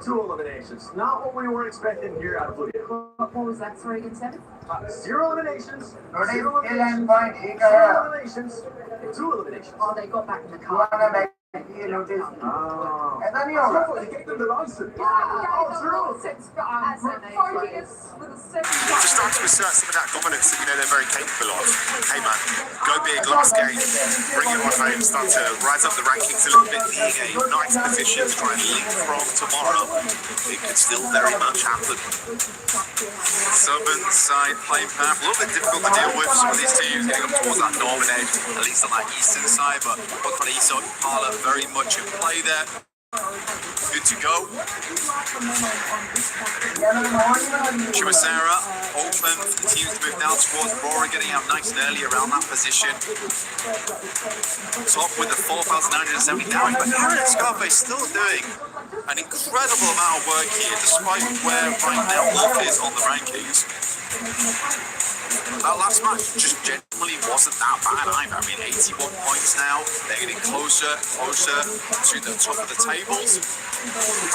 2 eliminations. Not what we were expecting here out of Blue. What was that? Sorry, again, 7? 0 eliminations. 0 eliminations. 2 eliminations. Oh, they got back in the car. Oh. And then he also gave them the license. Just start to assert some of that dominance that they're very capable of. Hey man, go big last game, bring it on home, start to rise up the rankings a little bit, being a nice position to try and leapfrog tomorrow. It could still very much happen. Southern side play path, a little bit difficult to deal with. Some of these teams getting up towards that northern edge, at least on that eastern side, but what kind of east side Parla very much in play there. Good to go. Chimasera open for the teams to move down towards Aurora, getting out nice and early around that position. Top with the 4,970 damage, but Aaron and Scarface still doing an incredible amount of work here, despite where right now Wolf is on the rankings. That last match just generally wasn't that bad either. I mean, 81 points now. They're getting closer to the top of the tables.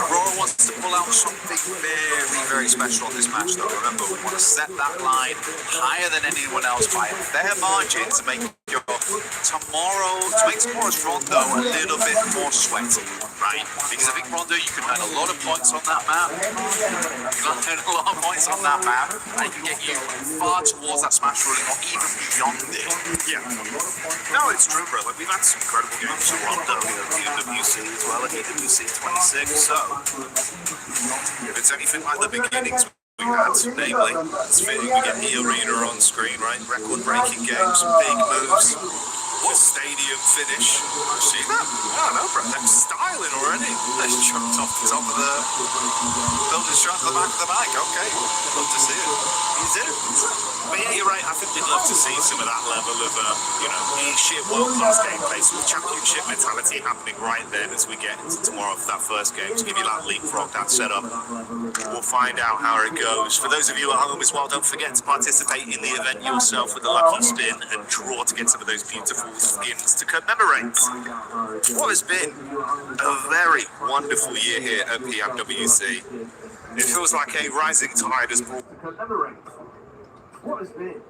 Aurora wants to pull out something very, very special on this match, though. Remember, we want to set that line higher than anyone else by a fair margin to make tomorrow's Rondo a little bit more sweaty, right? Because I think Rondo, you can earn a lot of points on that map. You can earn a lot of points on that map, and it can get you far towards that smash ruling or even beyond it. Yeah. No, it's true, bro. Like, we've had some incredible games with Rondo, EWC as well, and EWC 26. So, if it's anything like the beginnings we had, namely, it's fitting we get the arena on screen, right? Record-breaking games, big moves. What stadium finish? See that? I don't know, bro. I'm styling already. They jumped off the top of the building shot to the back of the bike. Okay, love to see it. You do. But yeah, you're right. I think we'd love to see some of that level of, sheer world-class gameplay, some championship mentality happening right then as we get into tomorrow for that first game to give you that leapfrog, that setup. We'll find out how it goes. For those of you at home as well, don't forget to participate in the event yourself with the lucky spin and draw to get some of those beautiful skins to commemorate what has been a very wonderful year here at PMWC. It feels like a rising tide has brought what has been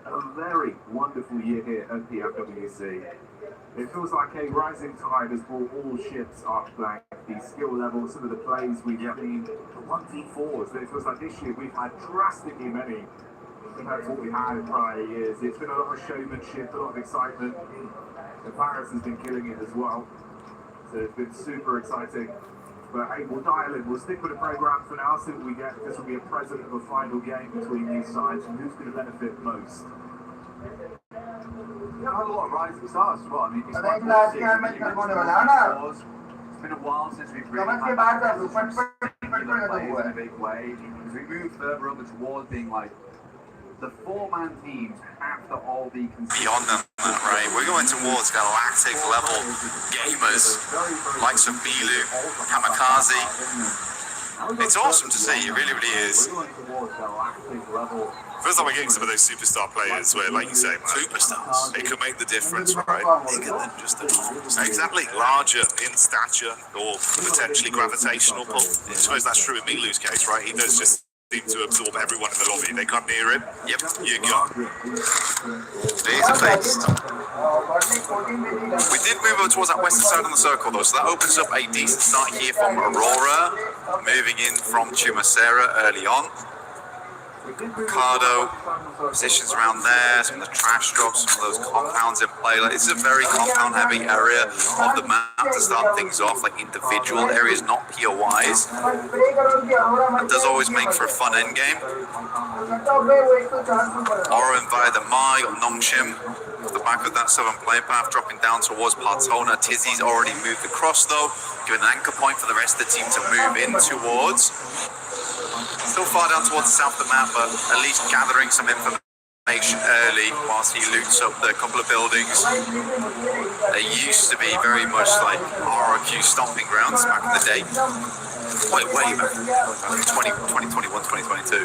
a very wonderful year here at PMWC. It feels like a rising tide has brought all ships up, like the skill level, some of the plays we've seen, the 1v4s. It feels like this year we've had drastically many compared to what we had in prior years. It's been a lot of showmanship, a lot of excitement. And Paris has been killing it as well. So it's been super exciting. But hey, we'll dial in. We'll stick with the program for now, see what we get. This will be a present of a final game between these sides and who's going to benefit most. Yeah, I had a lot of rising stars as well. I mean, it's been a while since we've really had players in a big way. As we move further over towards being like the 4-man teams have to all be beyond them, right? We're going towards galactic level gamers, likes of Bilu, Kamikaze. It's awesome to see, it really, really is. Feels like we're getting some of those superstar players where, like you say, superstars, it could make the difference, right? Bigger than just the norms. Exactly, larger in stature or potentially gravitational pull. I suppose that's true in Milu's case, right? He does just seem to absorb everyone in the lobby. They come near him. Yep, you go. Laser-faced. We did move over towards that western side on the circle, though, so that opens up a decent start here from Aurora, moving in from Chimasera early on. Ricardo, positions around there, some of the trash drops, some of those compounds in play. Like, it's a very compound-heavy area of the map to start things off, like individual areas, not POIs. That does always make for a fun endgame. Oren via the Ma, got Nongshim off the back of that southern play path, dropping down towards Partona. Tizzy's already moved across, though, giving an anchor point for the rest of the team to move in towards. Still far down towards the south of the map, but at least gathering some information early whilst he loots up the couple of buildings. They used to be very much like RRQ stomping grounds back in the day. Way back. 2021, 2022.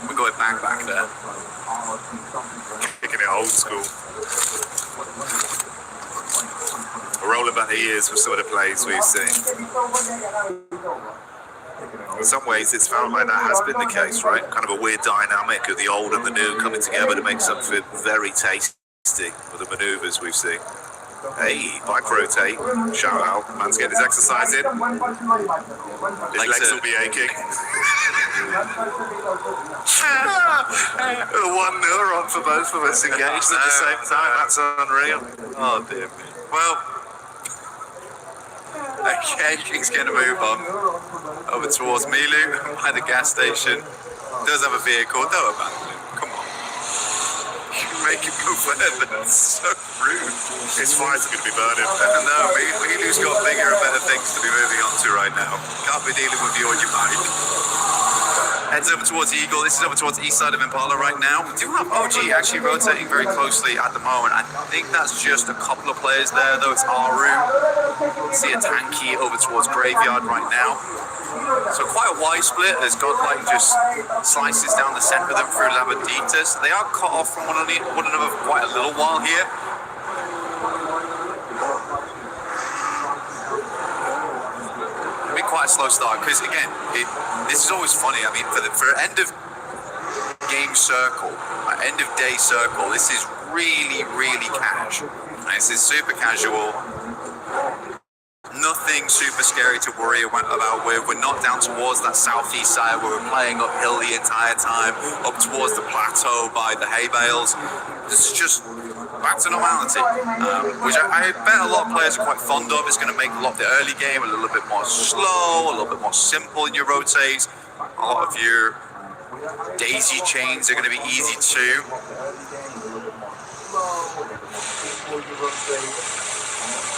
We're going back there. Kicking it old school. We're rolling back the years with some of the plays we've seen. In some ways, it's felt like that has been the case, right? Kind of a weird dynamic of the old and the new coming together to make something very tasty with the maneuvers we've seen. Hey, bike rotate, shout out. Man's getting his exercise in. His legs will be aching. 1 neuron for both of us engaged at the same time. That's unreal. Oh dear me. Well, okay, he's going to move on over towards Milu by the gas station. Does have a vehicle. Don't abandon him. Come on. You make him move further. That's so rude. His fires are going to be burning. No, Milu's got bigger and better things to be moving on to right now. Can't be dealing with you on your bike. Heads over towards Eagle. This is over towards the east side of Impala right now. We do have OG actually rotating very closely at the moment. I think that's just a couple of players there, though. It's Aru. See a Tanky over towards Graveyard right now. So quite a wide split as Godlike just slices down the centre of them through Labanditas. They are cut off from one another for quite a little while here. It'll be quite a slow start because again, this is always funny. I mean, for end of game circle, end of day circle, this is really, really casual. This is super casual. Nothing super scary to worry about. We're not down towards that southeast side where we're playing uphill the entire time, up towards the plateau by the hay bales. This is just back to normality, which I bet a lot of players are quite fond of. It's going to make a lot of the early game a little bit more slow, a little bit more simple in your rotates. A lot of your daisy chains are going to be easy too.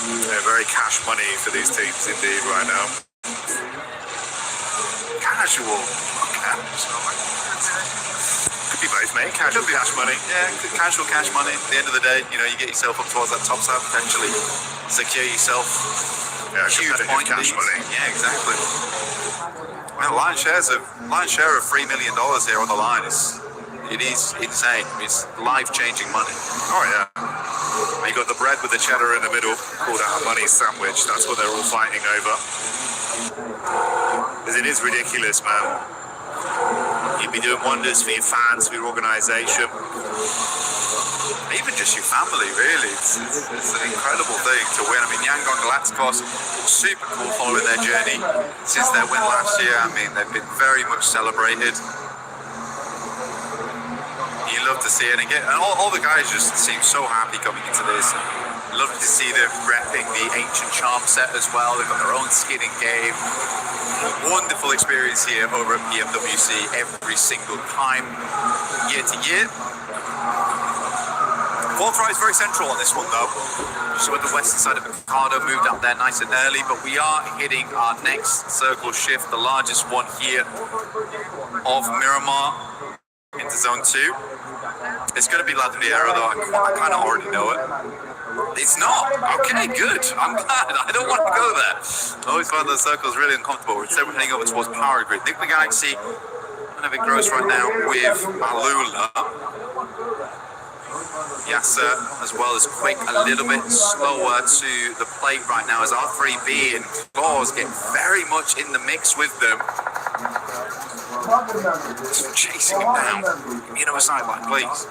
Yeah, very cash money for these teams indeed right now. Casual. Could be both, mate. Casual cash money. Yeah, casual cash money. At the end of the day, you know, you get yourself up towards that top side, potentially secure yourself huge point cash leads. money. Yeah, exactly. Well, lion's share of $3 million here on the line it is insane. It's life-changing money. Oh yeah. You got the bread with the cheddar in the middle, called out a money sandwich. That's what they're all fighting over. Because it is ridiculous, man. You'd be doing wonders for your fans, for your organisation. Even just your family, really. It's an incredible thing to win. I mean, Yangon Galacticos, super cool following their journey since their win last year. I mean, they've been very much celebrated. You love to see it, and all the guys just seem so happy coming into this. Love to see them repping the Ancient Charm set as well. They've got their own skin in game. Wonderful experience here over at PMWC every single time, year to year. Qualifier is very central on this one though. So at the western side of Picardo, moved up there nice and early, but we are hitting our next circle shift, the largest one here of Miramar into zone 2. It's going to be La Riviera though, I kind of already know it. It's not. Okay, good. I'm glad. I don't want to go there. I always find those circles really uncomfortable. Instead we're heading over towards Power Grid. Nick the Galaxy, kind of engrossed right now with Alula. Yasser, as well as Quick, a little bit slower to the plate right now as R3B and Claws get very much in the mix with them. Just chasing him down. You know, a sideline, please.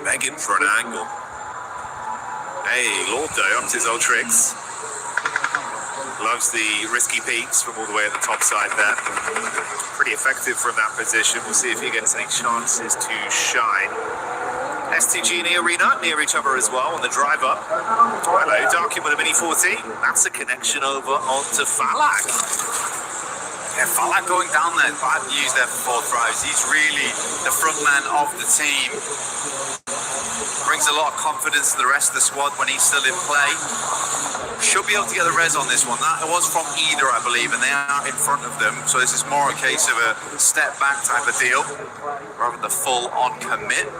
Begging for an angle. Hey, Lord though, up to his old tricks. Loves the risky peaks from all the way at the top side there. Pretty effective from that position. We'll see if he gets any chances to shine. STG and Arena near each other as well on the drive up. Hello, Darkin with a Mini 14. That's a connection over onto Falak. Yeah, Falak going down there. I've used there for 4 drives. He's really the front man of the team. Brings a lot of confidence to the rest of the squad when he's still in play. Should be able to get the res on this one. That was from either, I believe, and they are in front of them. So this is more a case of a step back type of deal, rather than the full on commit.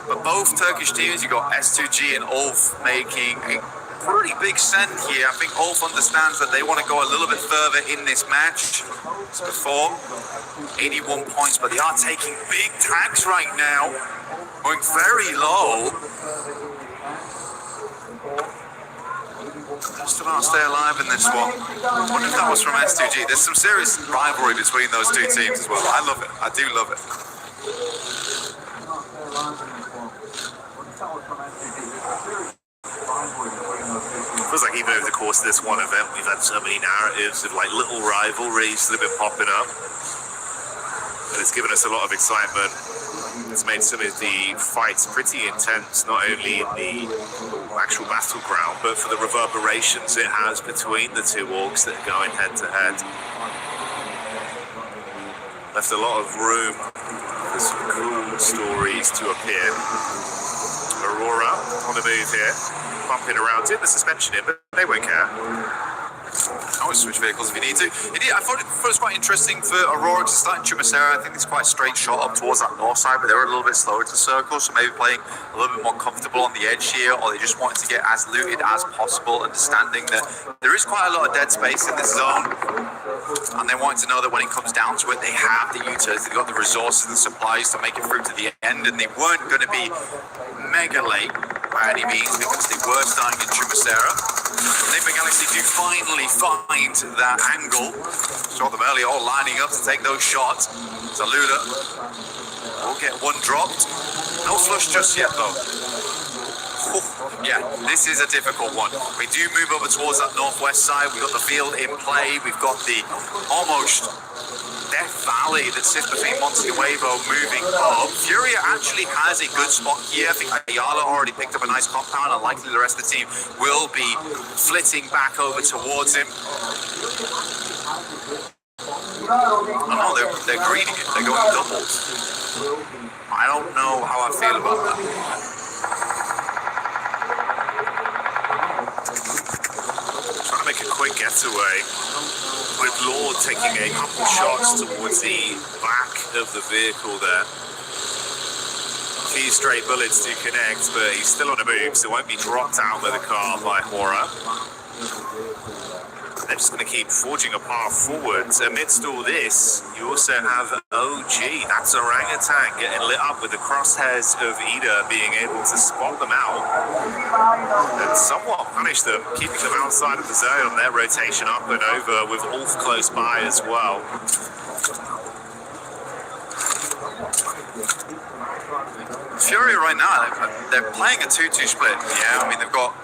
But both Turkish teams, you've got S2G and Ulf making a pretty big send here. I think Ulf understands that they want to go a little bit further in this match. As before, 81 points, but they are taking big tags right now. Going very low. just about stay alive in this one. I wonder if that was from S2G. There's some serious rivalry between those two teams as well. I love it. I do love it. Feels like even over the course of this one event, we've had so many narratives of like little rivalries that have been popping up. And it's given us a lot of excitement. It's made some of the fights pretty intense, not only in the actual battleground, but for the reverberations it has between the two orgs that are going head to head. Left a lot of room for some cool stories to appear. Aurora on the move here, bumping around in the suspension in, but they won't care. Always switch vehicles if you need to. Indeed, I thought it was quite interesting for Aurora to start in Chumacera. I think it's quite a straight shot up towards that north side, but they were a little bit slower to circle, so maybe playing a little bit more comfortable on the edge here, or they just wanted to get as looted as possible, understanding that there is quite a lot of dead space in this zone, and they wanted to know that when it comes down to it, they have the utility, they've got the resources and supplies to make it through to the end, and they weren't going to be mega late by any means because they were starting in Chumacera. Neighbor Galaxy do finally find that angle. Saw them earlier all lining up to take those shots. Saluda will get one dropped. No flush just yet though. Yeah, this is a difficult one. We do move over towards that northwest side. We've got the field in play. We've got the almost Death Valley that sits between Monte Nuevo moving up. Furia actually has a good spot here. I think Ayala already picked up a nice compound, and likely the rest of the team will be flitting back over towards him. Oh, they're greening it. They're going doubles. I don't know how I feel about that. Trying to make a quick getaway, with Lord taking a couple shots towards the back of the vehicle there. A few stray bullets to connect, but he's still on the move, so won't be dropped out by the car by Hora. They're just going to keep forging a path forwards. Amidst all this, you also have OG, that's Orangutan, getting lit up with the crosshairs of Ida being able to spot them out and somewhat punish them, keeping them outside of the zone on their rotation up and over, with Ulf close by as well. Fury right now, they're playing a 2-2 split. Yeah, I mean, they've got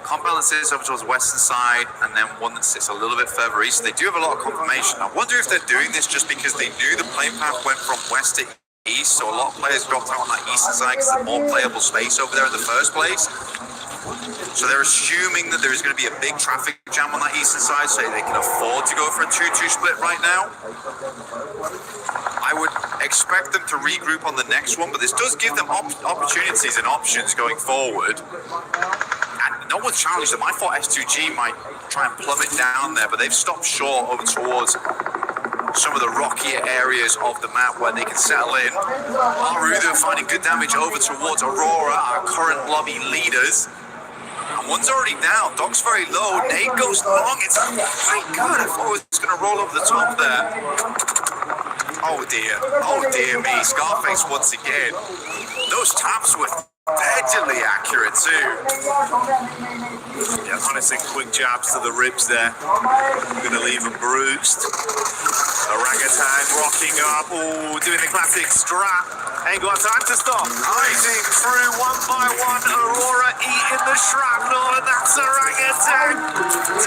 compound that sits over towards the western side, and then one that sits a little bit further east. They do have a lot of confirmation. I wonder if they're doing this just because they knew the playing path went from west to east, so a lot of players dropped out on that eastern side because there's more playable space over there in the first place. So they're assuming that there is going to be a big traffic jam on that eastern side, so they can afford to go for a 2-2 split right now. I would expect them to regroup on the next one, but this does give them opportunities and options going forward. And no one's challenged them. I thought S2G might try and plumb it down there, but they've stopped short over towards some of the rockier areas of the map where they can settle in. Aruda finding good damage over towards Aurora, our current lobby leaders. And one's already down. Doc's very low. Nade goes long. It's, my God, I thought it was going to roll over the top there. Oh dear me. Scarface once again. Those taps were deadly accurate too. Yeah, honestly, quick jabs to the ribs there. I'm going to leave them bruised. Orangutan rocking up. Oh, doing the classic strap. Ain't got time to stop. Rising through one by one. Aurora eating the shrapnel, and that's Orangutan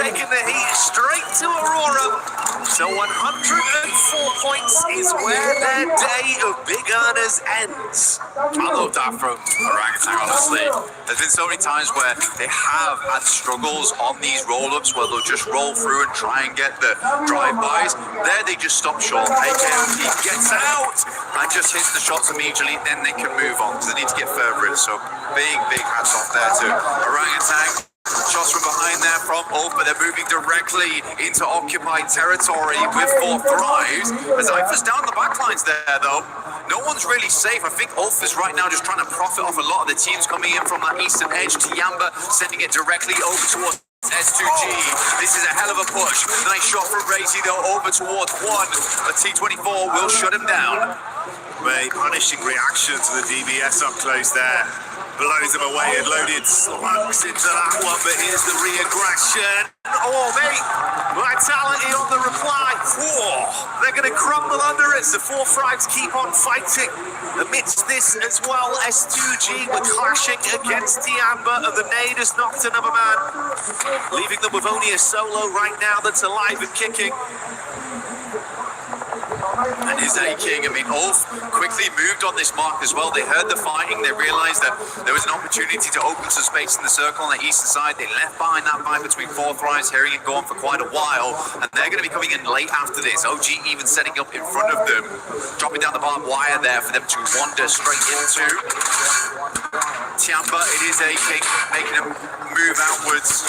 taking the heat straight to Aurora. So 104 points is where their day of big earners ends. I love that from Orangutan, honestly. There's been so many times where they have had struggles on these roll-ups where they'll just roll through and try and get the drive-bys. There they just stop short. AKMP gets out and just hits the shots immediately, then they can move on because they need to get further in. So big hats off there to Orangutan. Shots from behind there from Ulf, but they're moving directly into occupied territory with 4 thrives. As Ifa's down the backlines there, though. No one's really safe. I think Ulf is right now just trying to profit off a lot of the teams coming in from that eastern edge. Tiamba sending it directly over towards S2G. This is a hell of a push. Nice shot from Racy, though, over towards 1. A T24 will shut him down. Very punishing reaction to the DBS up close there. blows him away and loaded slugs into that one, but here's the re-aggression. Oh, mate, vitality on the reply. Whoa, they're going to crumble under it. The 4-5s keep on fighting. Amidst this as well, S2G were clashing against Tiamba, and the nade has knocked another man, leaving them with only a solo right now that's alive and kicking. And his A-King, I mean, Ulf quickly moved on this mark as well. They heard the fighting. They realized that there was an opportunity to open some space in the circle on the eastern side. They left behind that fight between 4-5s, hearing it go on for quite a while. And they're going to be coming in late after this. OG even setting up in front of them, dropping down the barbed wire there for them to wander straight into. Tiamba, it is A-King, making him move outwards.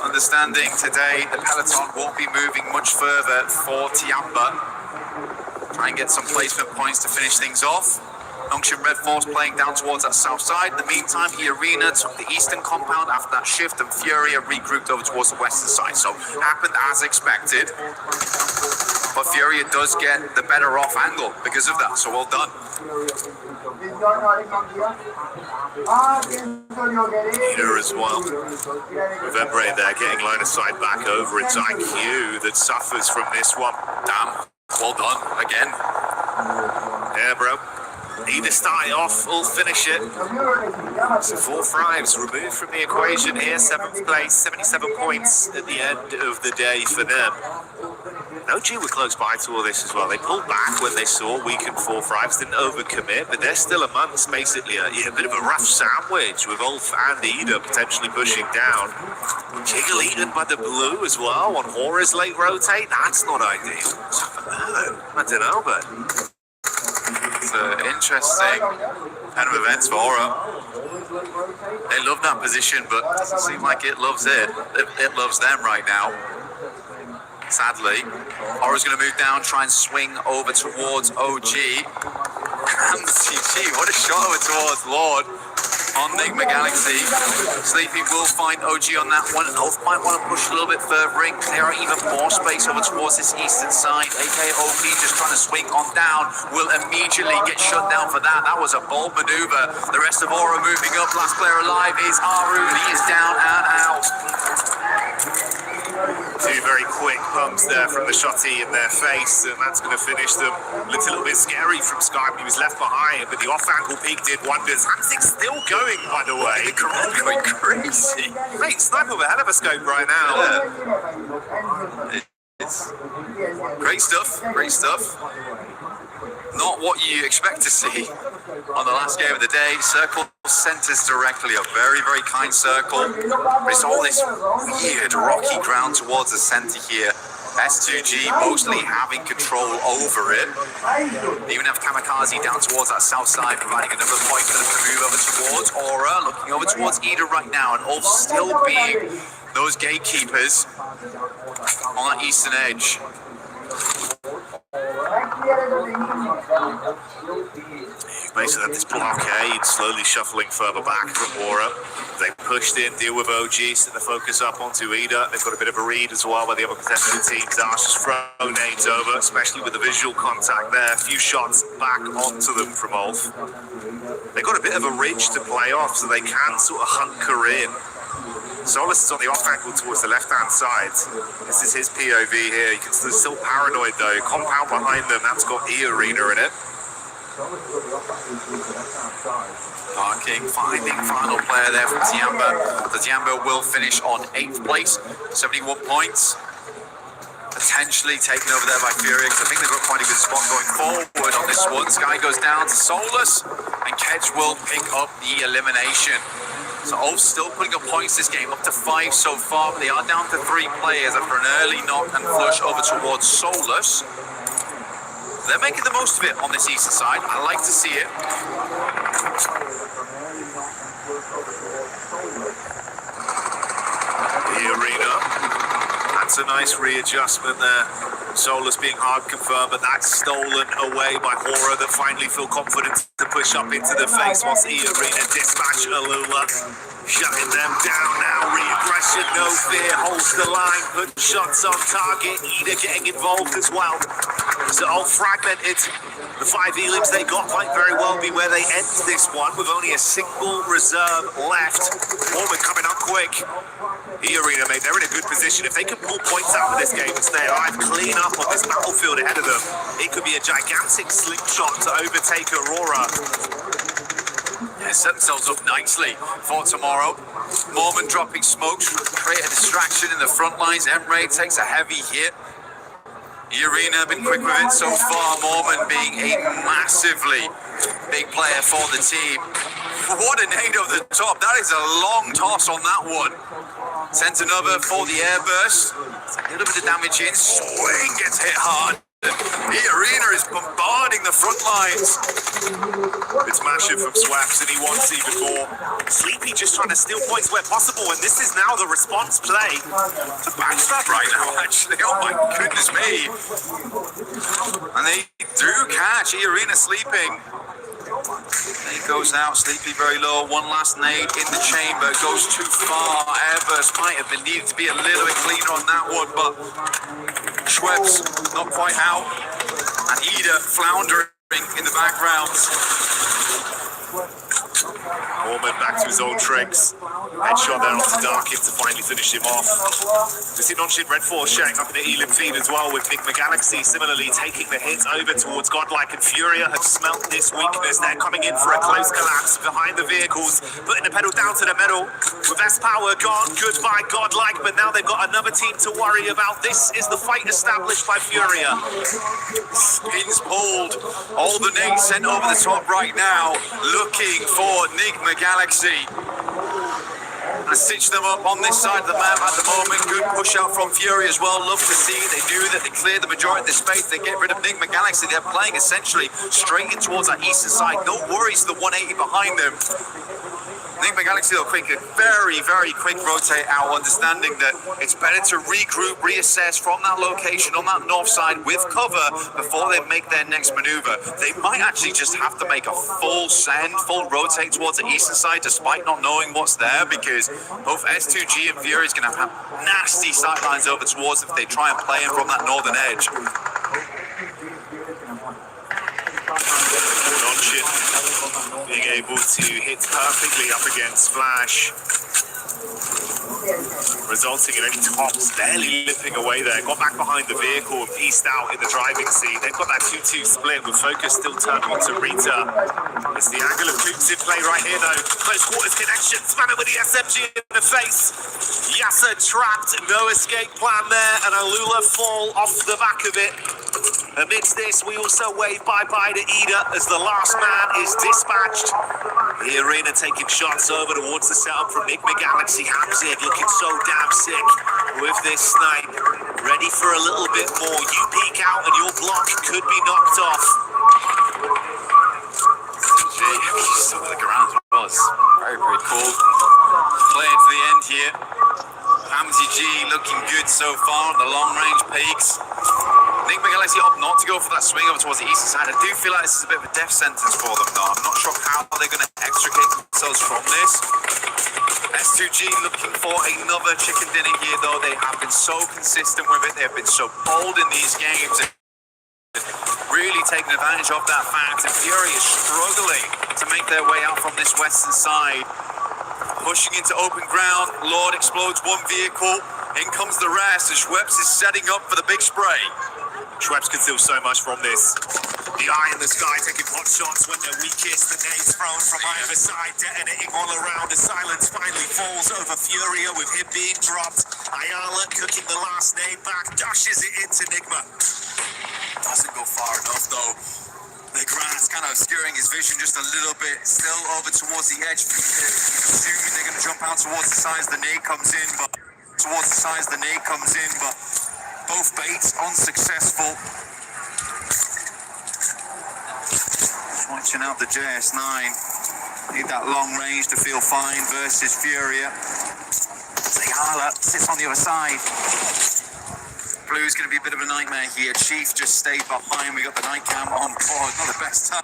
Understanding today the peloton won't be moving much further for Tiamba. Try and get some placement points to finish things off. Junction Red Force playing down towards that south side. In the meantime, E-Arena took the eastern compound after that shift, and Furia regrouped over towards the western side. So happened as expected. But Furia does get the better off angle because of that, so well done. Leader as well. With Embre there getting line of sight back over. It's IQ that suffers from this one. Damn, well done again. Yeah, bro. Either start it off or finish it. So 4-5s removed from the equation here. 7th place, 77 points at the end of the day for them. OG were close by to all this as well. They pulled back when they saw weakened 4-5s, didn't overcommit, but they're still amongst basically a bit of a rough sandwich with Ulf and Ida potentially pushing down. Jiggle eaten by the blue as well on Hora's late rotate. That's not ideal. What's happened there then? I don't know, but It's an interesting kind of events for Aura. They love that position, but it doesn't seem like it loves it. It loves them right now. Sadly, Aura's going to move down, try and swing over towards OG. And CG, what a shot over towards Lord on Nigma Galaxy. Sleepy will find OG on that one. Elf might want to push a little bit further in. There are even more space over towards this eastern side. AKOP just trying to swing on down. Will immediately get shut down for that. That was a bold maneuver. The rest of Aura moving up. Last player alive is Aru. He is down and out. two very quick pumps there from the shotty in their face, and that's going to finish them. Looked a little bit scary from Sky when he was left behind, but the off-ankle peak did wonders. Hamsing's still going, by the way. Going crazy. Mate, sniper with a hell of a scope right now. It's great stuff. Great stuff. Not what you expect to see on the last game of the day. Circle centers directly, a very, very kind circle. It's all this weird rocky ground towards the center here. S2G mostly having control over it. They even have Kamikaze down towards that south side, providing another point for them to move over towards Aura, looking over towards Ida right now, and all still being those gatekeepers on that eastern edge. Basically, this blockade slowly shuffling further back from Aura. They pushed in, deal with OG, set the focus up onto Ida. They've got a bit of a read as well where the other contestant teams are. Just throw nades over, especially with the visual contact there. A few shots back onto them from Ulf. They've got a bit of a ridge to play off, so they can sort of hunker in. Solus is on the off ankle towards the left-hand side. This is his POV here. You can still paranoid though. Compound behind them, that's got E-Arena in it. Parking, finding final player there from Tiamba. The Tiamba will finish on 8th place, 71 points. Potentially taken over there by Fury, because I think they've got quite a good spot going forward on this one. Sky goes down to Solus, and Kedge will pick up the elimination. So Ulf's still putting up points this game, up to 5 so far, but they are down to 3 players after an early knock and flush over towards Solus. They're making the most of it on this eastern side. I like to see it. E-Arena. That's a nice readjustment there. Solus being hard confirmed, but that's stolen away by Hora that finally feel confident to push up into the face once E-Arena dispatch Alula. Shutting them down now. Re-aggression, no fear, holds the line, put shots on target. Ida getting involved as well. So all fragmented. The 5 elims they got might very well be where they end this one with only a single reserve left. Orban coming up quick. E-Arena, mate, they're in a good position. If they can pull points out of this game and stay alive, clean up on this battlefield ahead of them, it could be a gigantic slingshot to overtake Aurora. Yeah, set themselves up nicely for tomorrow. Mormon dropping smokes, create a distraction in the front lines. Emre takes a heavy hit. E-Arena been quick with it so far. Mormon being a massively big player for the team. What a nade over the top. That is a long toss on that one. Sends another for the airburst. A little bit of damage in. Swing gets hit hard. E-Arena is bombarding the front lines. It's massive from Swaps, and he wants even more. Sleepy just trying to steal points where possible, and this is now the response play. It's a backstab right now, actually. Oh my goodness me. And they do catch E-Arena sleeping. Nade goes out, Sleepy very low. One last nade in the chamber, goes too far. Airburst might have been needed to be a little bit cleaner on that one, but Schweppes not quite out. And Ida floundering in the background. Mormon back to his old tricks. Headshot there onto Darkin to finally finish him off. We see Nonshin Red Force showing up in the Elim feed as well, with Enigma Galaxy similarly taking the hits over towards Godlike, and Furia have smelt this weakness. They're coming in for a close collapse behind the vehicles, putting the pedal down to the metal. With S-Power gone, goodbye Godlike, but now they've got another team to worry about. This is the fight established by Furia. Pins pulled. All the nades sent over the top right now, looking for Enigma Galaxy. And stitch them up on this side of the map at the moment. Good push out from Fury as well. Love to see. They knew that they cleared the majority of the space. They get rid of Enigma Galaxy. They're playing essentially straight in towards that eastern side. No worries, the 180 behind them. Enigma Galaxy will quick, a very, very quick rotate out, understanding that it's better to regroup, reassess from that location on that north side with cover before they make their next maneuver. They might actually just have to make a full send, full rotate towards the eastern side despite not knowing what's there, because both S2G and Fury is going to have nasty sightlines over towards if they try and play in from that northern edge. Nonshin being able to hit perfectly up against Flash, resulting in any tops barely limping away there. Got back behind the vehicle and pieced out in the driving seat. They've got that 2-2 split with focus still turned on to Rita. It's the angle of Coops in play right here though. Close quarters connection, Spanner with the SMG in the face. Yasser trapped, no escape plan there, and Alula fall off the back of it. Amidst this, we also wave bye-bye to Ida as the last man is dispatched. The arena taking shots over towards the setup from Enigma Galaxy. Hamzig looking so damn sick with this snipe. Ready for a little bit more. You peek out and your block could be knocked off. He's over the ground as well. It's very, very cool. Playing to the end here. Hamzy G looking good so far on the long-range peaks. Enigma Galaxy opt not to go for that swing over towards the eastern side. I do feel like this is a bit of a death sentence for them though. I'm not sure how they're going to extricate themselves from this. S2G looking for another chicken dinner here though. They have been so consistent with it. They have been so bold in these games. Really taking advantage of that fact. And Fury is struggling to make their way out from this western side. Pushing into open ground. Lord explodes one vehicle. In comes the rest, and Schweppes is setting up for the big spray. Schweppes can steal so much from this. The eye in the sky taking pot shots when they're weakest. The nades thrown from either side, detonating all around. The silence finally falls over Furia with him being dropped. Ayala cooking the last nade back, dashes it into Enigma. Doesn't go far enough though. The grass kind of obscuring his vision just a little bit. Still over towards the edge. Assuming they're going to jump out towards the sides the nade comes in, but both baits unsuccessful. Watching out the JS9. Need that long range to feel fine versus Furia. Zayala sits on the other side. Blue's going to be a bit of a nightmare here. Chief just stayed behind. We got the night cam on board. Not the best time.